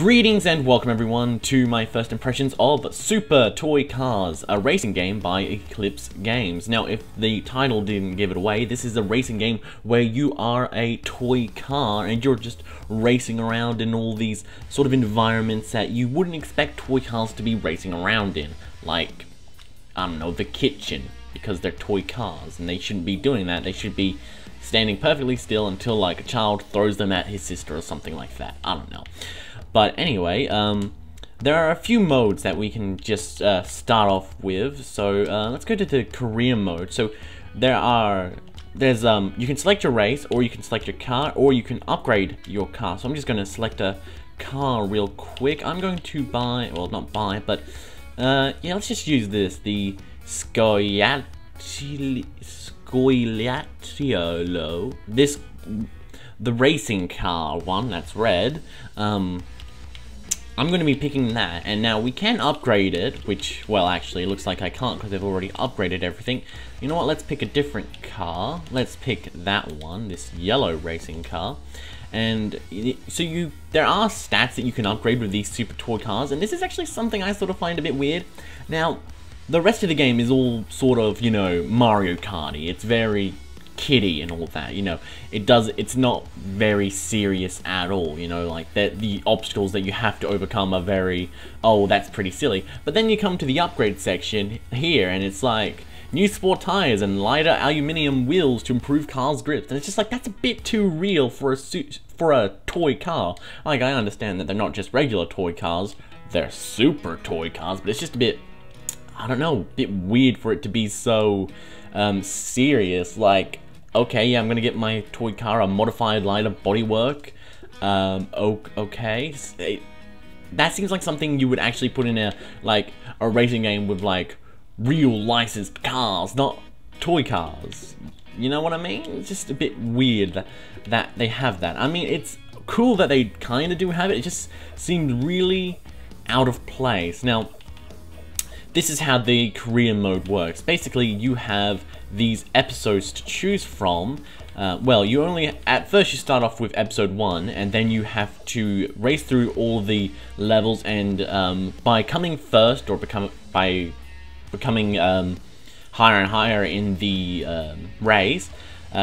Greetings and welcome everyone to my first impressions of Super Toy Cars, a racing game by Eclipse Games. Now, if the title didn't give it away, this is a racing game where you are a toy car and you're just racing around in all these sort of environments that you wouldn't expect toy cars to be racing around in. Like, I don't know, the kitchen, because they're toy cars and they shouldn't be doing that. They should be standing perfectly still until like a child throws them at his sister or something like that. I don't know. But anyway, there are a few modes that we can just start off with. So let's go to the career mode. So there's you can select your race, or you can select your car, or you can upgrade your car. So I'm just going to select a car real quick. I'm going to buy, well, not buy, but yeah, let's just use this, the Scoiattolo. The racing car one, that's red. I'm going to be picking that, and now we can upgrade it, which, well, actually, it looks like I can't because I've already upgraded everything. You know what, let's pick a different car. Let's pick that one, this yellow racing car. And so there are stats that you can upgrade with these Super Toy Cars, and this is actually something I sort of find a bit weird. Now, the rest of the game is all sort of, you know, Mario Kart-y. It's very kiddie and all that, you know. It's not very serious at all, you know, like the obstacles that you have to overcome are very, oh, that's pretty silly. But then you come to the upgrade section here and it's like new sport tires and lighter aluminum wheels to improve cars' grips, and it's just like, that's a bit too real for a toy car. Like, I understand that they're not just regular toy cars, they're super toy cars, but it's just a bit, I don't know, a bit weird for it to be so serious. Like, okay, yeah, I'm gonna get my toy car a modified lighter bodywork. Okay, that seems like something you would actually put in a racing game with like real licensed cars, not toy cars. You know what I mean? It's just a bit weird that they have that. I mean, it's cool that they kind of do have it. It just seemed really out of place. Now, this is how the career mode works. Basically, you have these episodes to choose from. Well, at first you start off with episode 1, and then you have to race through all the levels, and by coming first, or by becoming higher and higher in the race,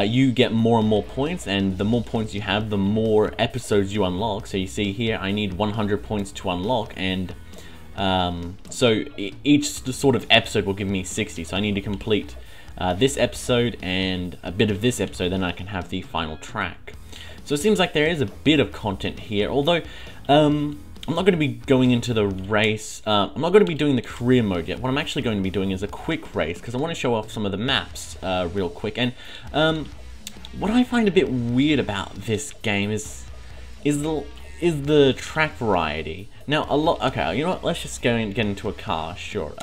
you get more and more points, and the more points you have, the more episodes you unlock. So you see here, I need 100 points to unlock, and so each sort of episode will give me 60, so I need to complete this episode and a bit of this episode, then I can have the final track. So it seems like there is a bit of content here, although I'm not going to be going into the race, I'm not going to be doing the career mode yet. What I'm actually going to be doing is a quick race, because I want to show off some of the maps real quick. And what I find a bit weird about this game is the track variety. Now, okay, you know what, let's just go and get into a car, sure.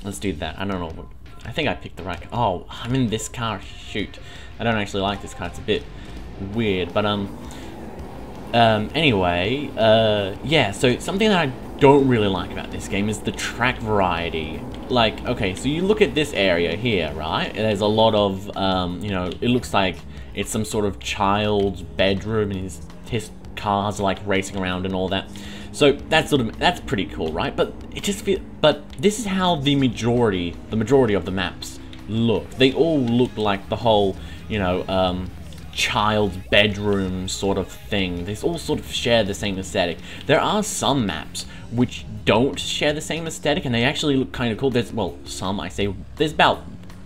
Let's do that. I don't know, I think I picked the right car. Oh, I'm in this car, shoot. I don't actually like this car, it's a bit weird, but anyway, yeah, so something that I don't really like about this game is the track variety. Like, okay, so you look at this area here, right? There's a lot of, you know, it looks like it's some sort of child's bedroom, and his cars are like racing around and all that. So that's pretty cool, right? But this is how the majority of the maps look. They all look like the whole, you know, child's bedroom sort of thing. They all sort of share the same aesthetic. There are some maps which don't share the same aesthetic, and they actually look kind of cool. There's about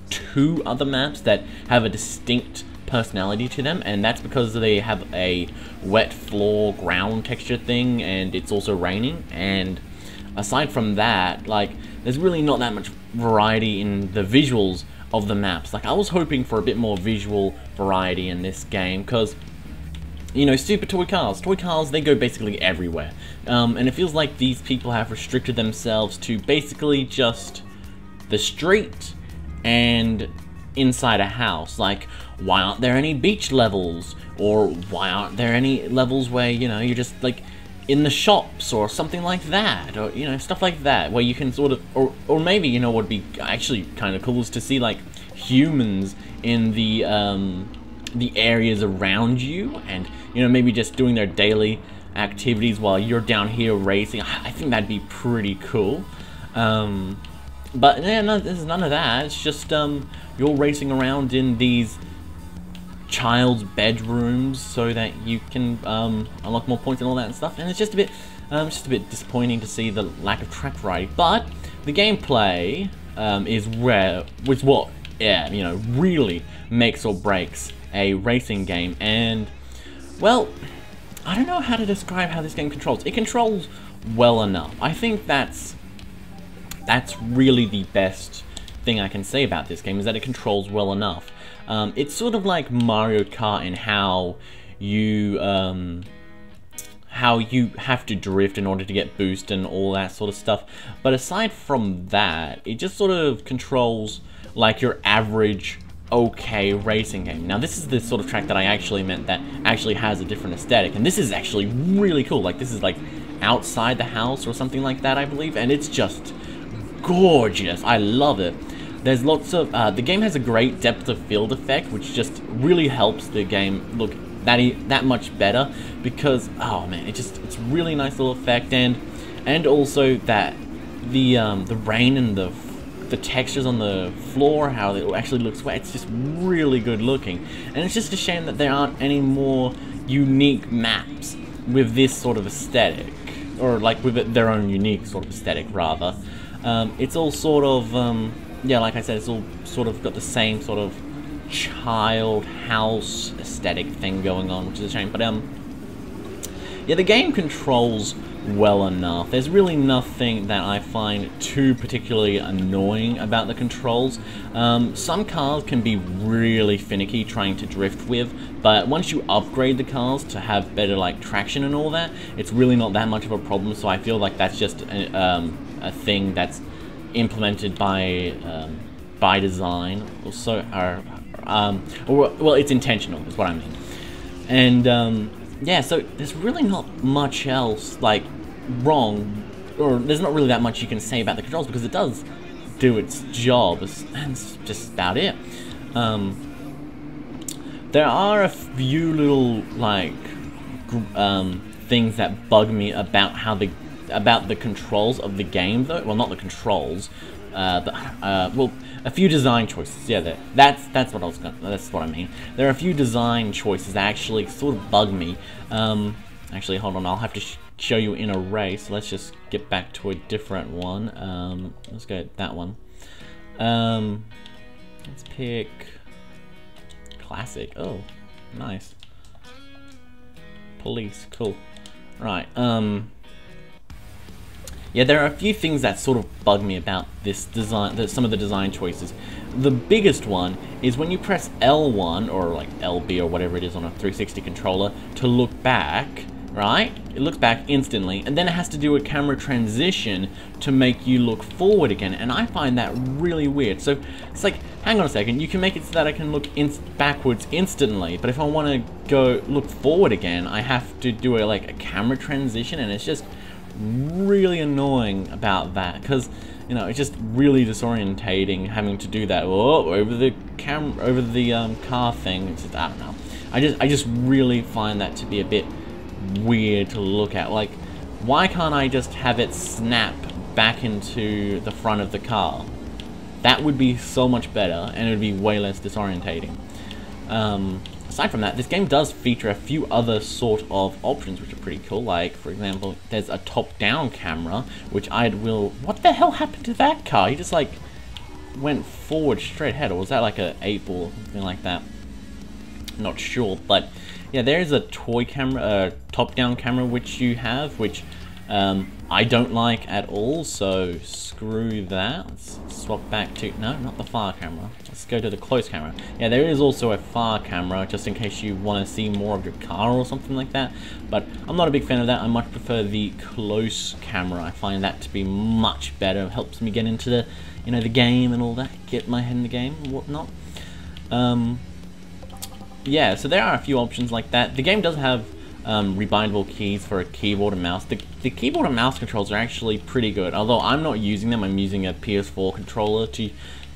2 other maps that have a distinct personality to them, and that's because they have a wet floor ground texture thing, and it's also raining. And aside from that, like, there's really not that much variety in the visuals of the maps. Like, I was hoping for a bit more visual variety in this game, because, you know, Super Toy Cars, they go basically everywhere, and it feels like these people have restricted themselves to basically just the street and inside a house. Like, why aren't there any beach levels, or why aren't there any levels where, you know, you're just like in the shops or something like that, or, you know, stuff like that, where you can sort of, or maybe, you know, what would be actually kind of cool is to see like humans in the areas around you, and, you know, maybe just doing their daily activities while you're down here racing. I think that'd be pretty cool. But yeah, no, there's none of that. It's just you're racing around in these child's bedrooms so that you can unlock more points and all that and stuff. And it's just a bit disappointing to see the lack of track variety. But the gameplay is what really makes or breaks a racing game. And well, I don't know how to describe how this game controls. It controls well enough. I think that's really the best thing I can say about this game, is that it controls well enough. It's sort of like Mario Kart in how you have to drift in order to get boost and all that sort of stuff. But aside from that, it just sort of controls like your average okay racing game. Now this is the sort of track that I actually meant that actually has a different aesthetic, and this is actually really cool. Like, this is like outside the house or something like that, I believe, and it's just gorgeous. I love it. There's lots of the game has a great depth of field effect, which just really helps the game look that much better, because oh man, it's really nice little effect. And also that the rain and the textures on the floor, how it actually looks wet, it's just really good looking. And it's just a shame that there aren't any more unique maps with this sort of aesthetic, or like with their own unique sort of aesthetic rather. It's all sort of yeah, like I said, it's all sort of got the same sort of child house aesthetic thing going on, which is a shame. But yeah, the game controls well enough. There's really nothing that I find too particularly annoying about the controls. Some cars can be really finicky trying to drift with, but once you upgrade the cars to have better like traction and all that, it's really not that much of a problem. So I feel like that's just a thing that's implemented by design, also, well, it's intentional, is what I mean. And yeah, so there's really not much else like wrong, or there's not really that much you can say about the controls, because it does do its job, and it's just about it. There are a few little like things that bug me about about the controls of the game, though. Well, not the controls, well, a few design choices. Yeah, that's what I mean. There are a few design choices that actually sort of bug me. Actually, hold on, I'll have to show you in a race. Let's just get back to a different one. Let's go that one. Let's pick classic. Oh, nice. Police, cool. Right. Yeah, there are a few things that sort of bug me about this design, some of the design choices. The biggest one is when you press L1, or like LB or whatever it is on a 360 controller, to look back, right? It looks back instantly, and then it has to do a camera transition to make you look forward again, and I find that really weird. So it's like, hang on a second, you can make it so that I can look backwards instantly, but if I want to go look forward again, I have to do a camera transition, and it's just really annoying about that, because you know, it's just really disorientating having to do that over the car thing. It's just, I don't know, I just really find that to be a bit weird to look at. Like, why can't I just have it snap back into the front of the car? That would be so much better, and it would be way less disorientating. Aside from that, this game does feature a few other sort of options which are pretty cool. Like, for example, there's a top-down camera, which what the hell happened to that car? He just like went forward straight ahead, or was that like a 8-ball, something like that? Not sure, but yeah, there is a toy camera, top-down camera which you have, which I don't like at all, so screw that. Let's swap back to, no, not the far camera. Let's go to the close camera. Yeah, there is also a far camera, just in case you want to see more of your car or something like that, but I'm not a big fan of that. I much prefer the close camera. I find that to be much better. It helps me get into the, you know, the game and all that, get my head in the game and whatnot. Yeah, so there are a few options like that. The game does have rebindable keys for a keyboard and mouse. The keyboard and mouse controls are actually pretty good, although I'm not using them. I'm using a PS4 controller to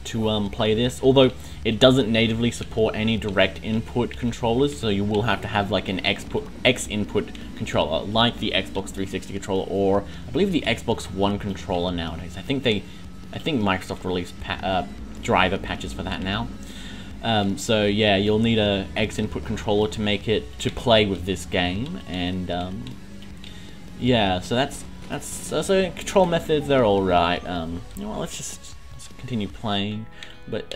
to play this, although it doesn't natively support any direct input controllers, so you will have to have like an X input controller, like the Xbox 360 controller, or I believe the Xbox One controller nowadays. I think Microsoft released driver patches for that now. So yeah, you'll need a X input controller to make it to play with this game, and yeah, so so control methods, they're all right. You know what, let's continue playing, but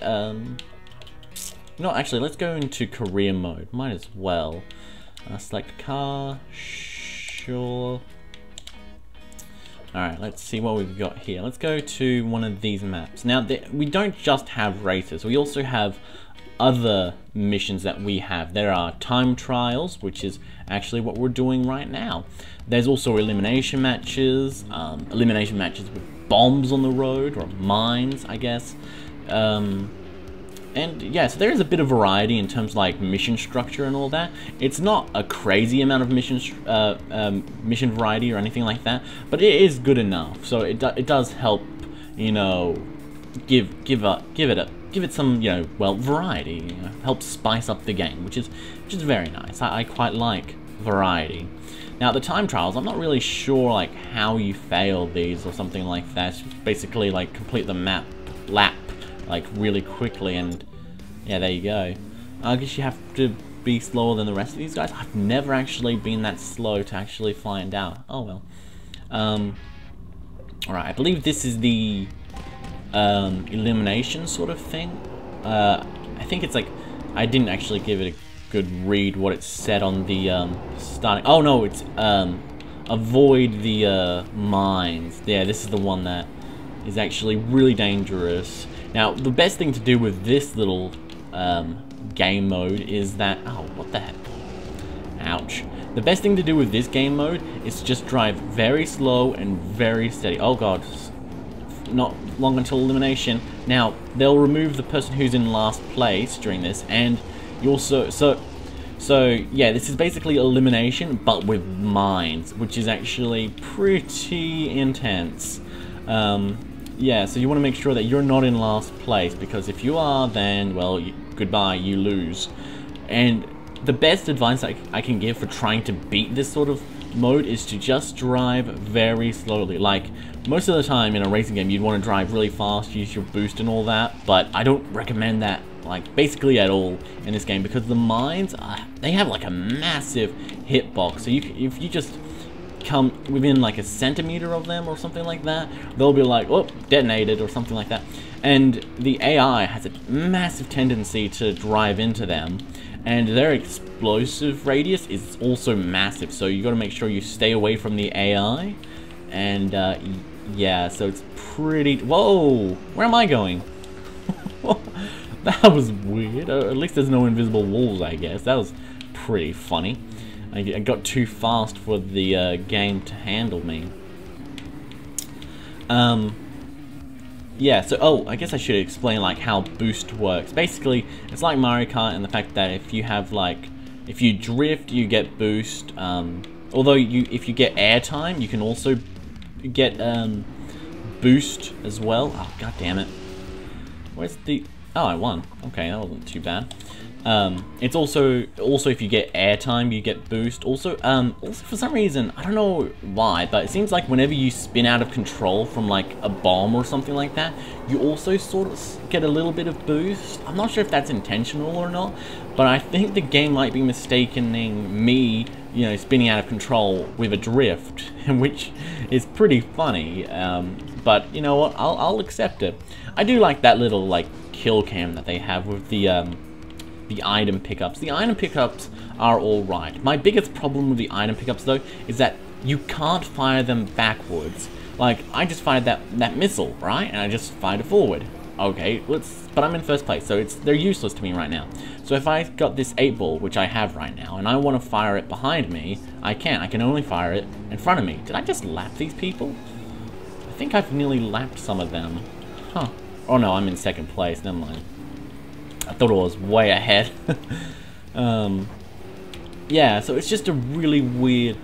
no, actually, let's go into career mode. Might as well. Select car, sure. Alright, let's see what we've got here. Let's go to one of these maps. Now, we don't just have races, we also have other missions that we have. There are time trials, which is actually what we're doing right now. There's also elimination matches with bombs on the road, or mines, I guess. And yeah, so there is a bit of variety in terms of like mission structure and all that. It's not a crazy amount of mission variety or anything like that, but it is good enough. So it does help, you know, give it some, you know, well, variety. You know, helps spice up the game, which is very nice. I quite like variety. Now the time trials, I'm not really sure like how you fail these or something like that. It's just basically like complete the lap like really quickly, and yeah, there you go. I guess you have to be slower than the rest of these guys. I've never actually been that slow to actually find out. Oh well. Alright, I believe this is the elimination sort of thing. I think it's like, I didn't actually give it a good read what it said on the starting. Oh no, it's avoid the mines. Yeah, this is the one that is actually really dangerous. Now, the best thing to do with this little game mode is that... Oh, what the heck? Ouch. The best thing to do with this game mode is to just drive very slow and very steady. Oh god. Not long until elimination. Now, they'll remove the person who's in last place during this, and you also... So yeah, this is basically elimination, but with mines, which is actually pretty intense. Yeah, so you want to make sure that you're not in last place, because if you are, then, well, goodbye, you lose. And the best advice I can give for trying to beat this sort of mode is to just drive very slowly. Like, most of the time in a racing game, you'd want to drive really fast, use your boost and all that, but I don't recommend that, like, basically at all in this game, because the mines, they have, like, a massive hitbox, so if you just come within like a centimeter of them or something like that, they'll be like, oh, detonated or something like that. And the AI has a massive tendency to drive into them, and their explosive radius is also massive, so you got to make sure you stay away from the AI. And yeah, so it's pretty... Whoa, where am I going? That was weird. At least there's no invisible walls, I guess. That was pretty funny. I got too fast for the game to handle me. Yeah, so, oh, I guess I should explain, like, how boost works. Basically, it's like Mario Kart in the fact that if you have, like, if you drift, you get boost. Although, if you get airtime, you can also get boost as well. Oh, god damn it. Where's the... Oh, I won. Okay, that wasn't too bad. It's also if you get airtime, you get boost. Also for some reason, I don't know why, but it seems like whenever you spin out of control from like a bomb or something like that, you also sort of get a little bit of boost. I'm not sure if that's intentional or not, but I think the game might be mistaking me, you know, spinning out of control with a drift, which is pretty funny. But you know what? I'll accept it. I do like that little like kill cam that they have with the item pickups. The item pickups are alright. My biggest problem with the item pickups though is that you can't fire them backwards. Like, I just fired that missile, right? And I just fired it forward. Okay, but I'm in first place, so they're useless to me right now. So if I got this 8-ball, which I have right now, and I want to fire it behind me, I can't. I can only fire it in front of me. Did I just lap these people? I think I've nearly lapped some of them. Huh. Oh no, I'm in second place, never mind. I thought I was way ahead. Yeah, so it's just a really weird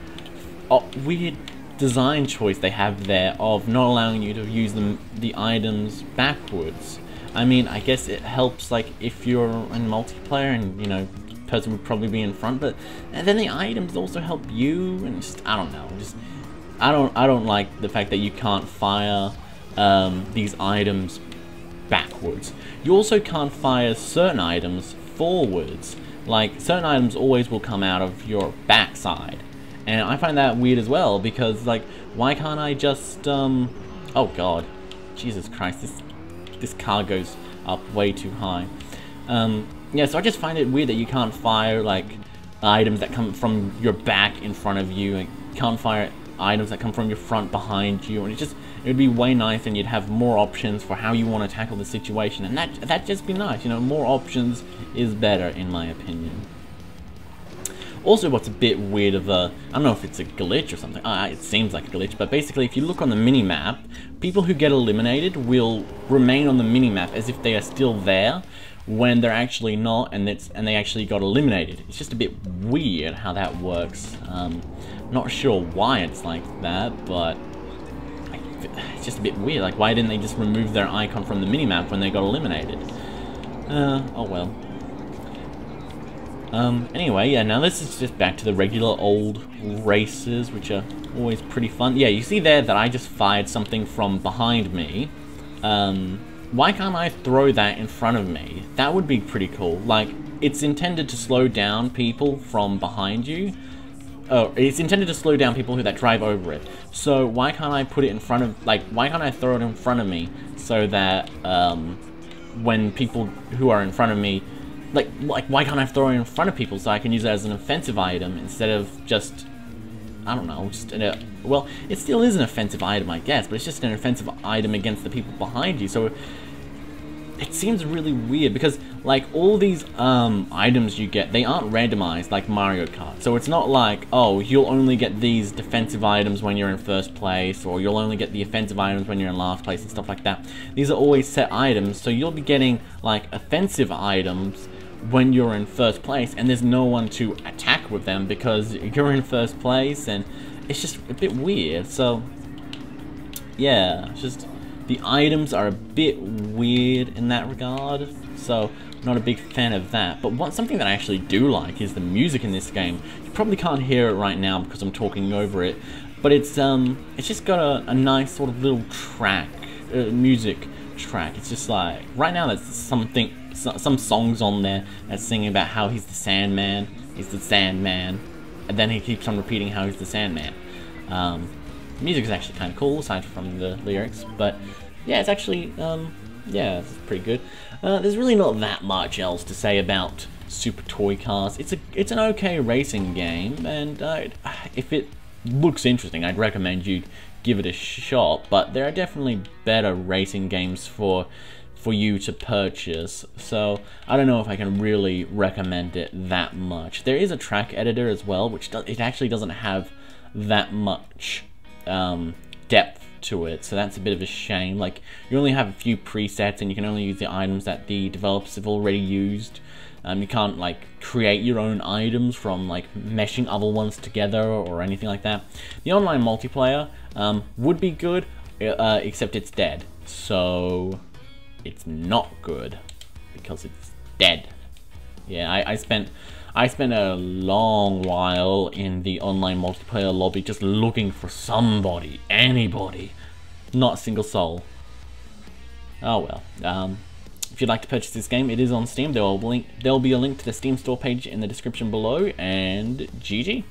design choice they have there of not allowing you to use the items backwards. I mean, I guess it helps like if you're in multiplayer and, you know, person would probably be in front, but and then the items also help you, and just I don't know, just I don't like the fact that you can't fire these items backwards. You also can't fire certain items forwards. Like, certain items always will come out of your backside. And I find that weird as well, because, like, why can't I just, oh god. Jesus Christ, this car goes up way too high. Yeah, so I just find it weird that you can't fire, like, items that come from your back in front of you, and can't fire items that come from your front behind you, and it would be way nice, and you'd have more options for how you want to tackle the situation, and that'd just be nice, you know, more options is better, in my opinion. Also, what's a bit weird of a, I don't know if it's a glitch or something, it seems like a glitch, but basically if you look on the mini-map, people who get eliminated will remain on the mini-map as if they are still there, when they're actually not, and they actually got eliminated. It's just a bit weird how that works. Not sure why it's like that, but it's just a bit weird. Like, why didn't they just remove their icon from the minimap when they got eliminated? Oh well. Anyway, yeah, now this is just back to the regular old races, which are always pretty fun. Yeah, you see there that I just fired something from behind me. Why can't I throw that in front of me? That would be pretty cool. Like, it's intended to slow down people from behind you. Oh, it's intended to slow down people that drive over it. So why can't I put it in front of, like, why can't I throw it in front of me so that, when people who are in front of me, like why can't I throw it in front of people so I can use it as an offensive item instead of just, I don't know, just well, it still is an offensive item, I guess, but it's just an offensive item against the people behind you, so it seems really weird, because, like, all these, items you get, they aren't randomized like Mario Kart, so it's not like, oh, you'll only get these defensive items when you're in first place, or you'll only get the offensive items when you're in last place, and stuff like that. These are always set items, so you'll be getting, like, offensive items when you're in first place, and there's no one to attack with them because you're in first place, and it's just a bit weird. So yeah, it's just the items are a bit weird in that regard, so I'm not a big fan of that. But something that I actually do like is the music in this game. You probably can't hear it right now because I'm talking over it, but it's just got a nice sort of little track, music track. It's just like, right now there's some songs on there that's singing about how he's the Sandman, and then he keeps on repeating how he's the Sandman. The music is actually kind of cool, aside from the lyrics, but yeah, it's actually, yeah, it's pretty good. There's really not that much else to say about Super Toy Cars. It's an okay racing game, and if it looks interesting, I'd recommend you give it a shot, but there are definitely better racing games for you to purchase, so I don't know if I can really recommend it that much. There is a track editor as well, which it actually doesn't have that much depth to it, so that's a bit of a shame. Like, you only have a few presets, and you can only use the items that the developers have already used. You can't, like, create your own items from, like, meshing other ones together or anything like that. The online multiplayer would be good, except it's dead, so it's not good because it's dead. Yeah, I spent a long while in the online multiplayer lobby just looking for somebody, anybody, not a single soul. Oh well. If you'd like to purchase this game, it is on Steam. There'll be a link to the Steam store page in the description below, and GG.